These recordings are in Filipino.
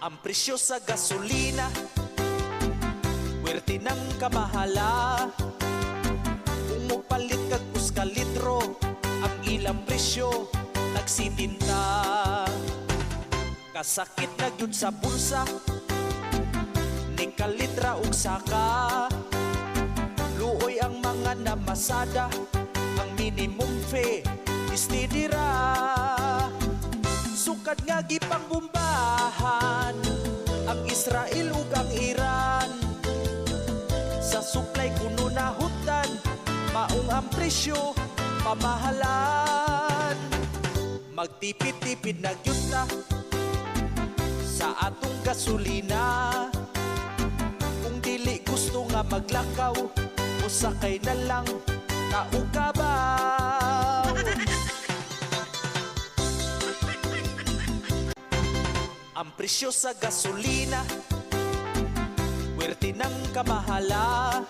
Ang presyo sa gasolina, werte ng kamahala. Kung mopalit kag uska litro, ang ilang presyo nagsitinta. Kasakit na gyud sa bulsa, ni kalitra ug saka. Luoy ang mga namasada, ang minimum fee istidira. Sukad nga gipangbombahan ang Israel ug ang Iran. Sa supply kuno nahutan, maong ang presyo pamahalan. Magtipid-tipid na gyud ta sa atong gasolina. Kung dili gusto nga maglakaw, usakay na lang kaukabaw. Ang presyo sa gasolina, werte ng kamahala.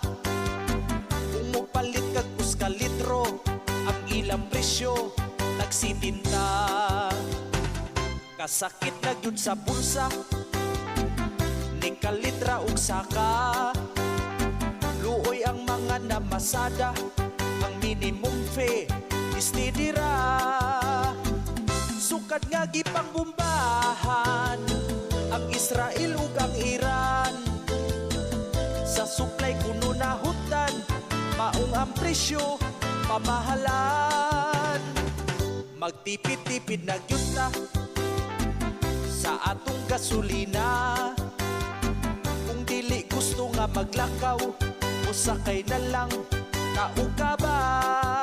Kung mopalit kag uska litro, ang ilang presyo nagsitinta. Kasakit na gyud sa bulsa, ni kalitra ug saka. Luoy ang mga namasada, ang minimum fee istidira. Sukad nga gipangbombahan ang Israel ug ang Iran. Sa supply kuno nahutan, maong ang presyo pamahalan. Magtipid-tipid na gyud ta sa atong gasolina. Kung dili gusto nga maglakaw, usakay na lang kaukabaw.